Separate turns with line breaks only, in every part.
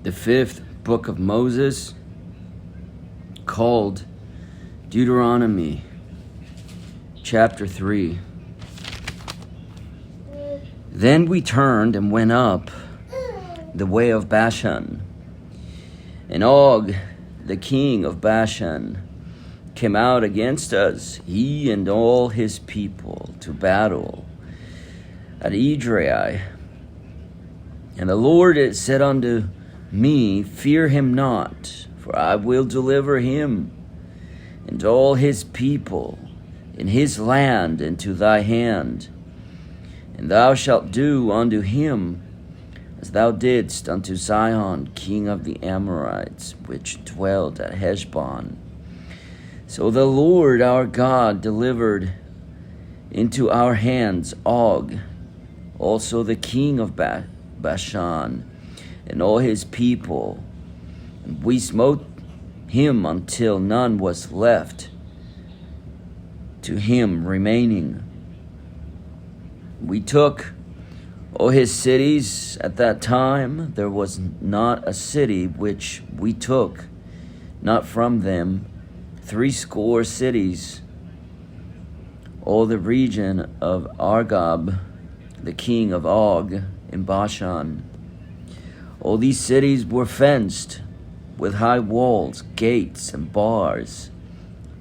the fifth book of Moses, called Deuteronomy, chapter 3. Then we turned and went up the way of Bashan, and Og, the king of Bashan, came out against us, he and all his people, to battle at Edrei. And the Lord said unto me, Fear him not, for I will deliver him and all his people in his land into thy hand. And thou shalt do unto him as thou didst unto Sihon, king of the Amorites, which dwelt at Heshbon. So the Lord our God delivered into our hands Og, also the king of Bashan, and all his people, and we smote him until none was left to him remaining. We took all his cities. At that time there was not a city which we took not from them, 80 cities, all the region of Argob, the king of Og, in Bashan. All these cities were fenced with high walls, gates, and bars,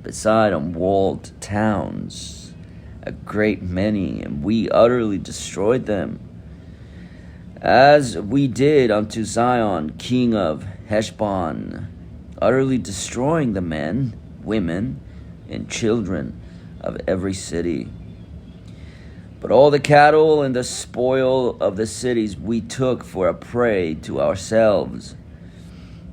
beside unwalled towns, a great many, and we utterly destroyed them, as we did unto Sihon, king of Heshbon, utterly destroying the men, women, and children of every city. But all the cattle and the spoil of the cities we took for a prey to ourselves.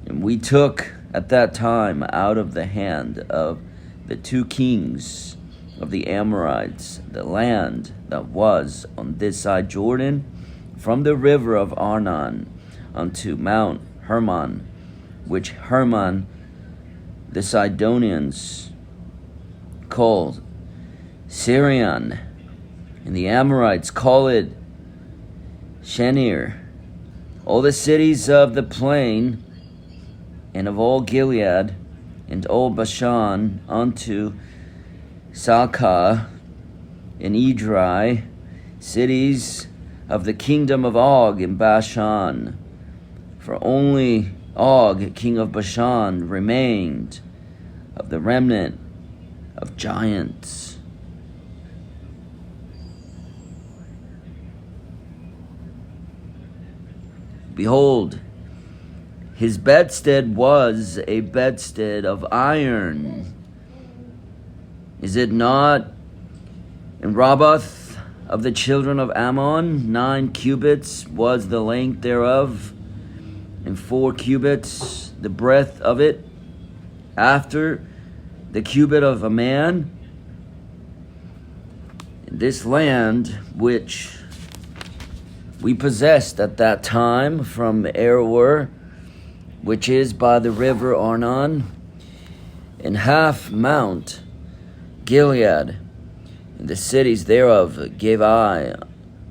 And we took at that time out of the hand of the 2 kings of the Amorites the land that was on this side Jordan, from the river of Arnon unto Mount Hermon, which Hermon the Sidonians called Sirion, and the Amorites call it Shenir. All the cities of the plain and of all Gilead and all Bashan unto Salcah and Edrei, cities of the kingdom of Og in Bashan. For only Og, king of Bashan, remained of the remnant of giants. Behold, his bedstead was a bedstead of iron. Is it not in Rabbath of the children of Ammon? 9 cubits was the length thereof, and 4 cubits the breadth of it, after the cubit of a man. In this land which we possessed at that time from Aroer, which is by the river Arnon, and half Mount Gilead, and the cities thereof gave I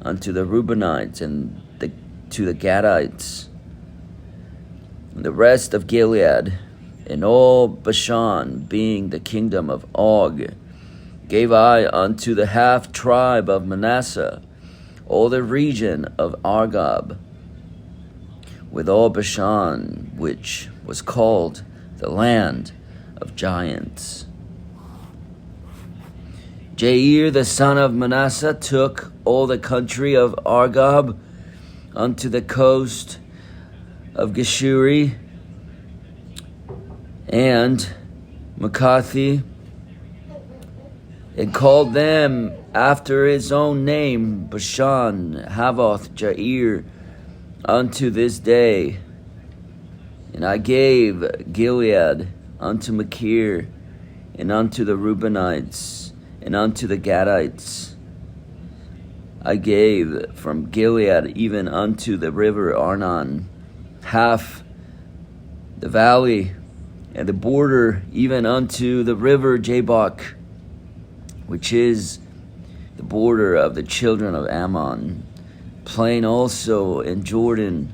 unto the Reubenites and to the Gadites. And the rest of Gilead and all Bashan, being the kingdom of Og, gave I unto the half tribe of Manasseh, all the region of Argob, with all Bashan, which was called the land of giants. Jair the son of Manasseh took all the country of Argob unto the coast of Geshuri and Makathi, and called them after his own name, Bashan, Havoth, Jair, unto this day. And I gave Gilead unto Machir, and unto the Reubenites, and unto the Gadites. I gave from Gilead even unto the river Arnon, half the valley, and the border even unto the river Jabbok, which is the border of the children of Ammon, plain also in Jordan,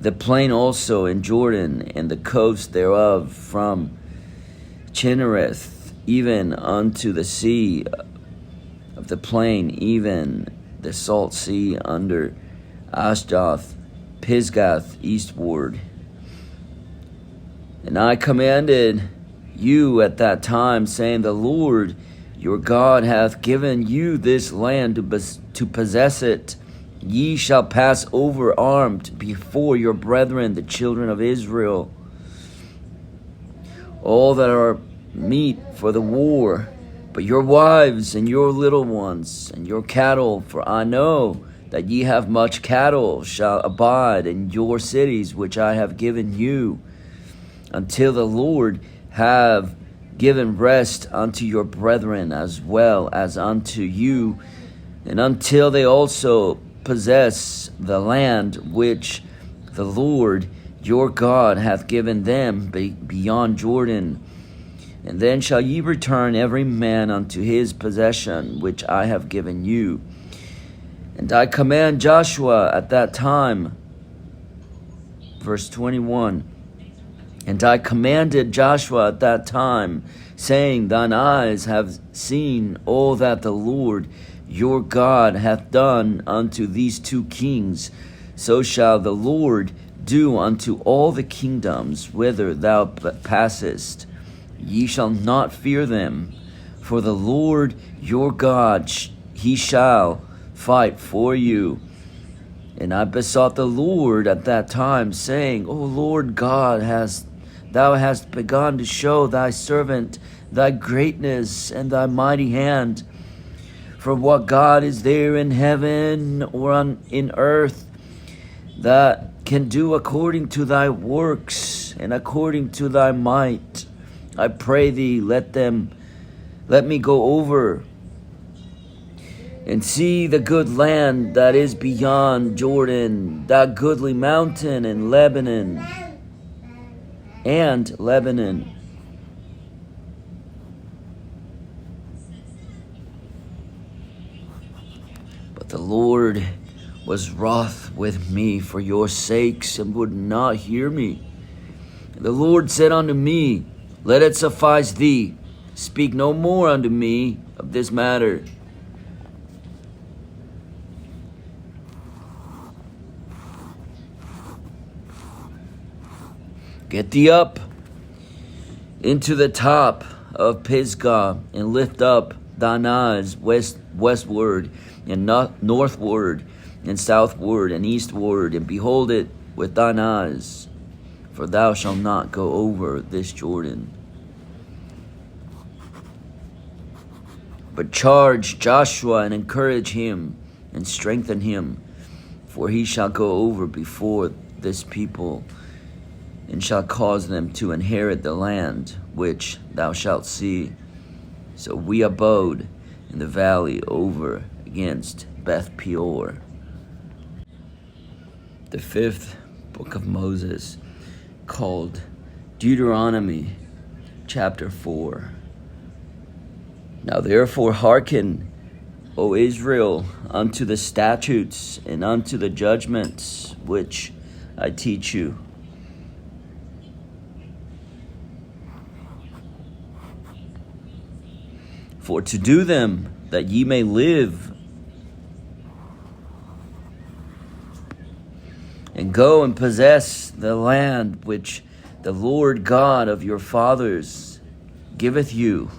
the plain also in Jordan, and the coast thereof, from Chinnereth even unto the sea of the plain, even the salt sea under Ashdoth, Pisgath eastward. And I commanded you at that time, saying, the Lord your God hath given you this land to possess it. Ye shall pass over armed before your brethren, the children of Israel, all that are meet for the war, but your wives and your little ones and your cattle, for I know that ye have much cattle, shall abide in your cities which I have given you, until the Lord have given rest unto your brethren as well as unto you, and until they also possess the land which the Lord your God hath given them beyond Jordan. And then shall ye return every man unto his possession which I have given you. And I command Joshua at that time, verse 21, and I commanded Joshua at that time, saying, thine eyes have seen all that the Lord your God hath done unto these two kings. So shall the Lord do unto all the kingdoms whither thou passest. Ye shall not fear them, for the Lord your God, he shall fight for you. And I besought the Lord at that time, saying, O Lord God, thou hast begun to show thy servant thy greatness and thy mighty hand. For what God is there in heaven or in earth that can do according to thy works and according to thy might? I pray thee, let me go over and see the good land that is beyond Jordan, that goodly mountain in Lebanon. But the Lord was wroth with me for your sakes, and would not hear me. And the Lord said unto me, let it suffice thee, speak no more unto me of this matter. Get thee up into the top of Pisgah, and lift up thine eyes westward, and northward, and southward, and eastward, and behold it with thine eyes. For thou shalt not go over this Jordan. But charge Joshua, and encourage him, and strengthen him, for he shall go over before this people, and shall cause them to inherit the land which thou shalt see. So we abode in the valley over against Beth Peor. The fifth book of Moses, called Deuteronomy, chapter 4. Now therefore hearken, O Israel, unto the statutes and unto the judgments which I teach you. For to do them, that ye may live, and go and possess the land which the Lord God of your fathers giveth you.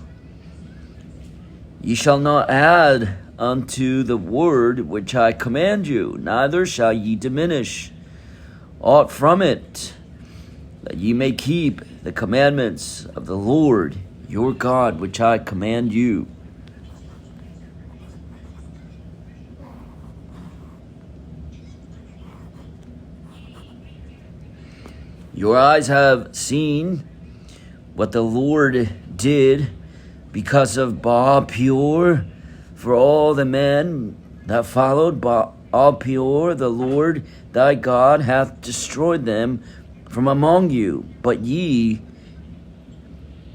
Ye shall not add unto the word which I command you, neither shall ye diminish aught from it, that ye may keep the commandments of the Lord your God which I command you. Your eyes have seen what the Lord did because of Baal Peor, for all the men that followed Baal Peor, the Lord thy God hath destroyed them from among you. But ye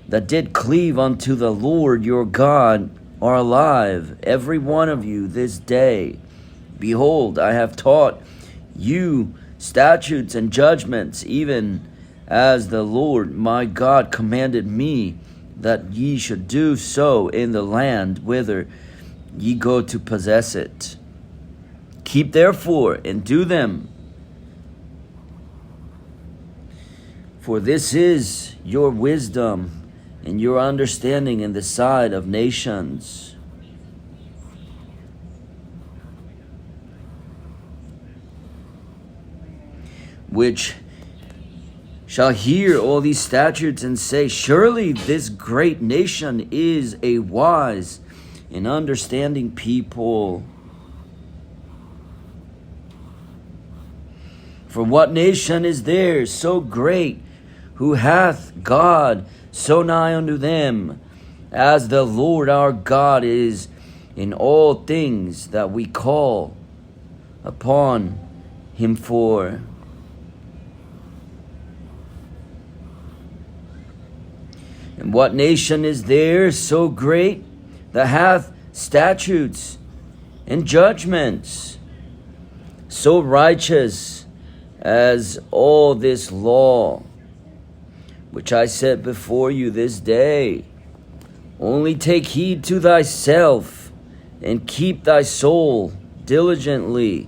that did cleave unto the Lord your God are alive, every one of you this day. Behold, I have taught you statutes and judgments, even as the Lord my God commanded me, that ye should do so in the land whither ye go to possess it. Keep therefore and do them, for this is your wisdom and your understanding in the sight of nations. Which shall hear all these statutes and say, surely this great nation is a wise and understanding people. For what nation is there so great, who hath God so nigh unto them, as the Lord our God is in all things that we call upon him for? And what nation is there so great that hath statutes and judgments so righteous as all this law, which I set before you this day? Only take heed to thyself, and keep thy soul diligently,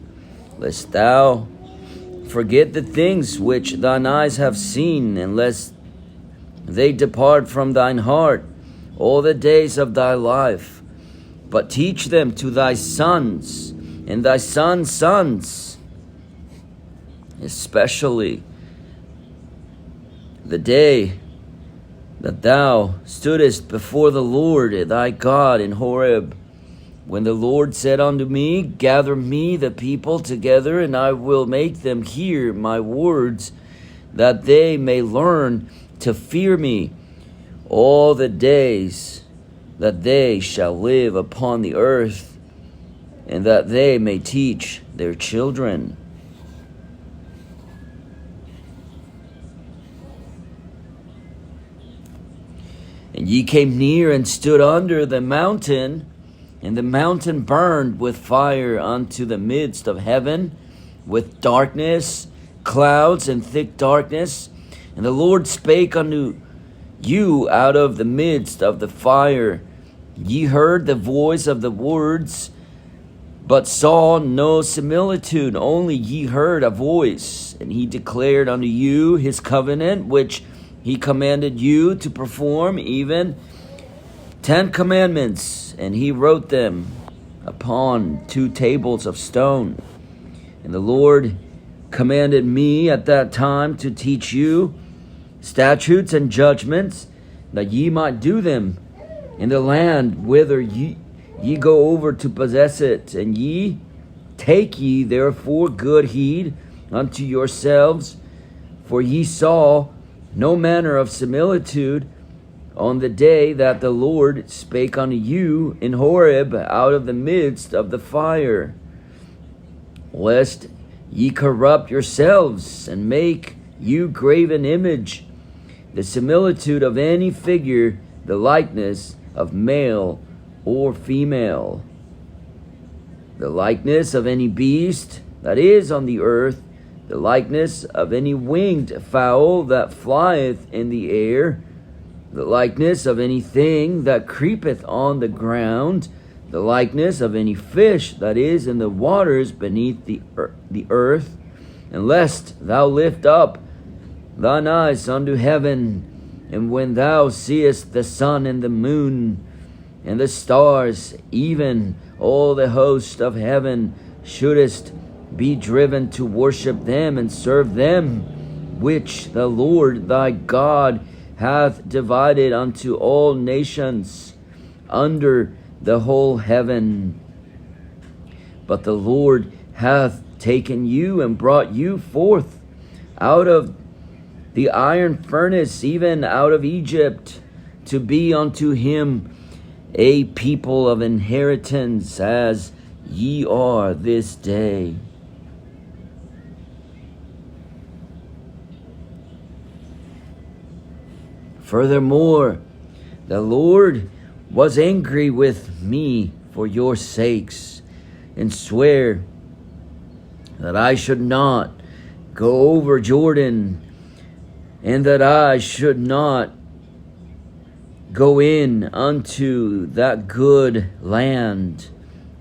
lest thou forget the things which thine eyes have seen, and lest they depart from thine heart all the days of thy life. But teach them to thy sons and thy sons' sons, especially the day that thou stoodest before the Lord thy God in Horeb, when the Lord said unto me, gather me the people together, and I will make them hear my words, that they may learn to fear me all the days that they shall live upon the earth, and that they may teach their children. And ye came near and stood under the mountain, and the mountain burned with fire unto the midst of heaven, with darkness, clouds, and thick darkness. And the Lord spake unto you out of the midst of the fire. Ye heard the voice of the words, but saw no similitude, only ye heard a voice. And he declared unto you his covenant, which he commanded you to perform, even 10 commandments. And he wrote them upon 2 tables of stone. And the Lord commanded me at that time to teach you statutes and judgments, that ye might do them in the land whither ye go over to possess it. And take ye therefore good heed unto yourselves, for ye saw no manner of similitude on the day that the Lord spake unto you in Horeb out of the midst of the fire, lest ye corrupt yourselves and make you graven image, the similitude of any figure, the likeness of male or female, the likeness of any beast that is on the earth, the likeness of any winged fowl that flieth in the air, the likeness of anything that creepeth on the ground, the likeness of any fish that is in the waters beneath the earth. And lest thou lift up thine eyes unto heaven, and when thou seest the sun and the moon and the stars, even all the host of heaven, shouldest be driven to worship them and serve them, which the Lord thy God hath divided unto all nations under the whole heaven. But the Lord hath taken you and brought you forth out of the iron furnace, even out of Egypt, to be unto him a people of inheritance, as ye are this day. Furthermore, the Lord was angry with me for your sakes, and sware that I should not go over Jordan, and that I should not go in unto that good land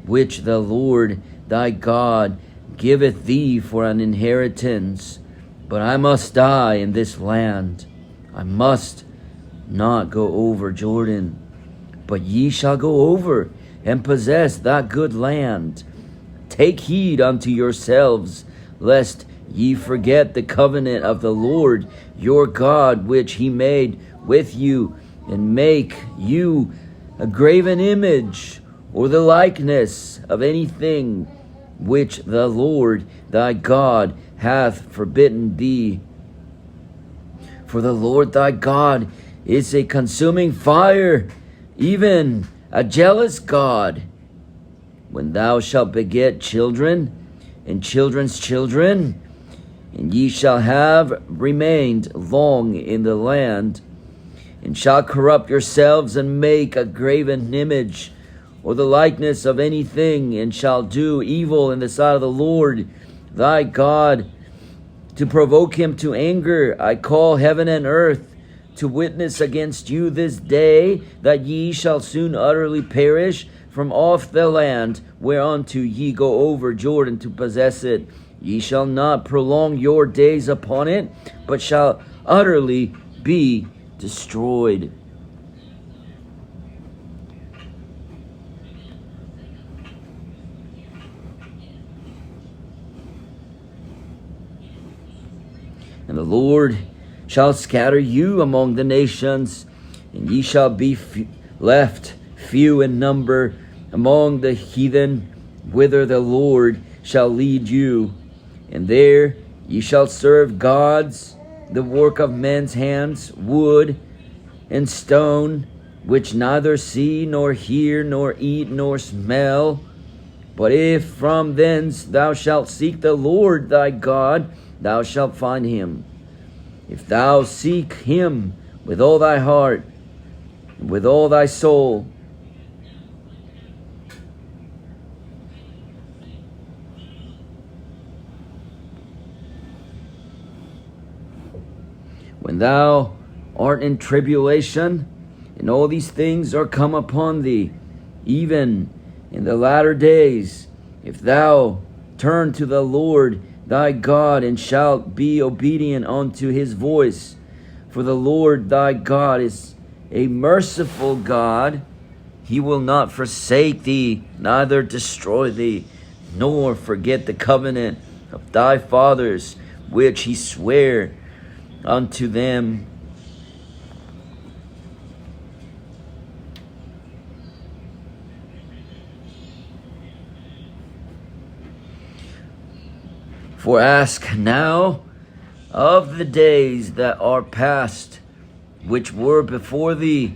which the Lord thy God giveth thee for an inheritance, but I must die in this land. I must not go over Jordan. But ye shall go over and possess that good land. Take heed unto yourselves, lest ye forget the covenant of the Lord your God, which he made with you, and make you a graven image, or the likeness of anything which the Lord thy God hath forbidden thee. For the Lord thy God is a consuming fire, even a jealous God. When thou shalt beget children, and children's children, and ye shall have remained long in the land, and shall corrupt yourselves, and make a graven image, or the likeness of anything, and shall do evil in the sight of the Lord thy God, to provoke him to anger, I call heaven and earth to witness against you this day, that ye shall soon utterly perish from off the land whereunto ye go over Jordan to possess it. Ye shall not prolong your days upon it, but shall utterly be destroyed. And the Lord shall scatter you among the nations, and ye shall be left few in number among the heathen, whither the Lord shall lead you. And there ye shall serve gods, the work of men's hands, wood and stone, which neither see, nor hear, nor eat, nor smell. But if from thence thou shalt seek the Lord thy God, thou shalt find him. If thou seek him with all thy heart, and with all thy soul. When thou art in tribulation, and all these things are come upon thee, even in the latter days, if thou turn to the Lord thy God, and shalt be obedient unto his voice, for the Lord thy God is a merciful God. He will not forsake thee, neither destroy thee, nor forget the covenant of thy fathers, which he sware unto them. For ask now of the days that are past, which were before thee,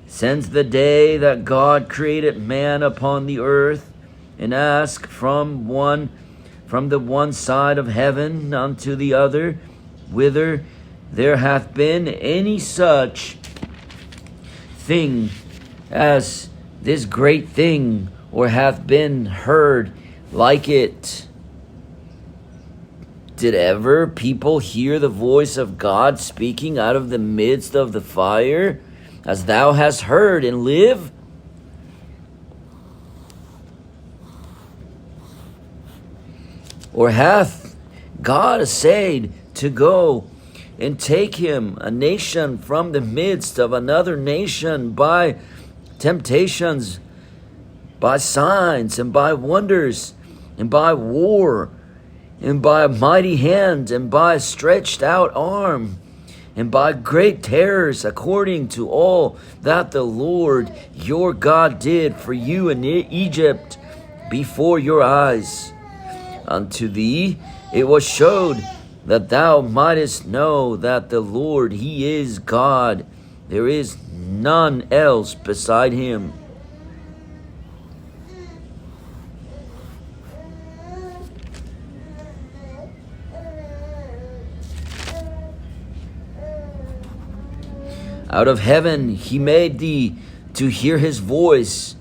since the day that God created man upon the earth, and ask from the one side of heaven unto the other, whither there hath been any such thing as this great thing, or hath been heard like it. Did ever people hear the voice of God speaking out of the midst of the fire, as thou hast heard, and live? Or hath God essayed to go and take him a nation from the midst of another nation by temptations, by signs, and by wonders, and by war, and by a mighty hand, and by a stretched out arm, and by great terrors, according to all that the Lord your God did for you in Egypt before your eyes? Unto thee it was showed that thou mightest know that the Lord, he is God. There is none else beside him. Out of heaven he made thee to hear his voice,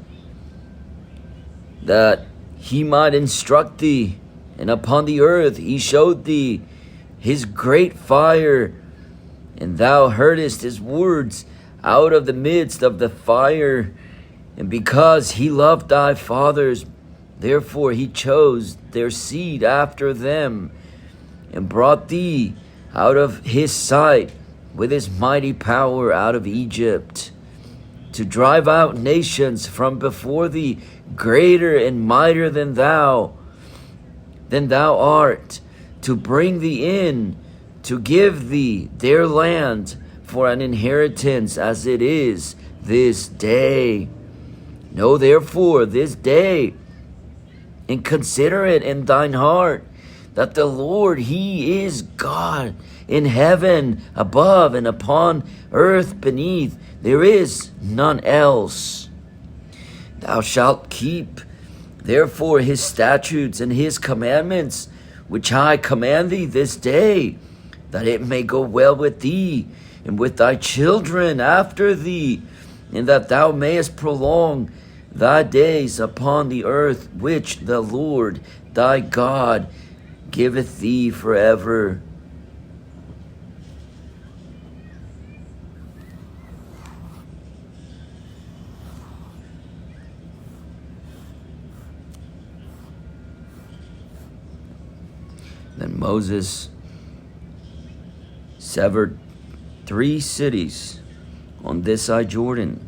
that he might instruct thee. And upon the earth he showed thee his great fire, and thou heardest his words out of the midst of the fire. And because he loved thy fathers, therefore he chose their seed after them, and brought thee out of his sight with his mighty power out of Egypt, to drive out nations from before thee, greater and mightier than thou art, to bring thee in, to give thee their land for an inheritance, as it is this day. Know therefore this day, and consider it in thine heart, that the Lord, he is God in heaven above, and upon earth beneath. There is none else. Thou shalt keep therefore his statutes and his commandments, which I command thee this day, that it may go well with thee and with thy children after thee, and that thou mayest prolong thy days upon the earth, which the Lord thy God giveth thee forever. Then Moses severed 3 cities on this side Jordan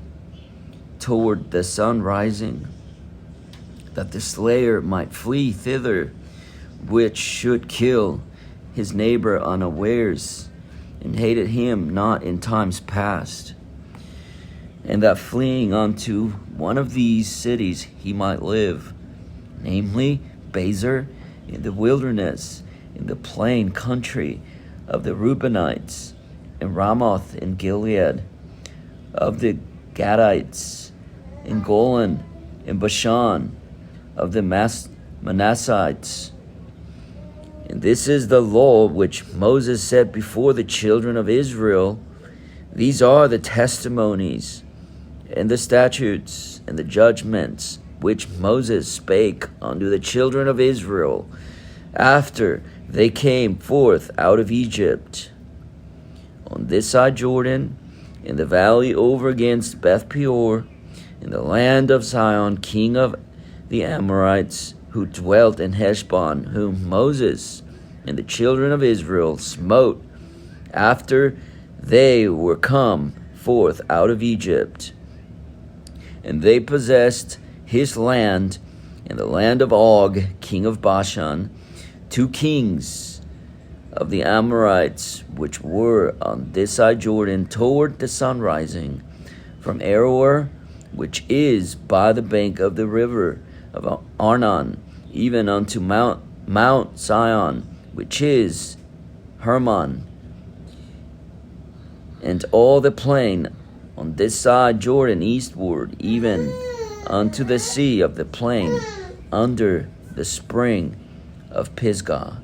toward the sun rising, that the slayer might flee thither, which should kill his neighbor unawares, and hated him not in times past, and that fleeing unto one of these cities he might live, namely Bezer, in the wilderness, in the plain country of the Reubenites, and Ramoth in Gilead, of the Gadites, in Golan, in Bashan, of the Manassites. And this is the law which Moses set before the children of Israel. These are the testimonies, and the statutes, and the judgments, which Moses spake unto the children of Israel, after they came forth out of Egypt. On this side Jordan, in the valley over against Beth Peor, in the land of Sihon, king of the Amorites, who dwelt in Heshbon, whom Moses and the children of Israel smote after they were come forth out of Egypt. And they possessed his land, and the land of Og, king of Bashan, 2 kings of the Amorites, which were on this side Jordan toward the sun rising, from Aroer, which is by the bank of the river of Arnon, even unto Mount Sion, which is Hermon, and all the plain on this side Jordan eastward, even unto the sea of the plain under the spring of Pisgah.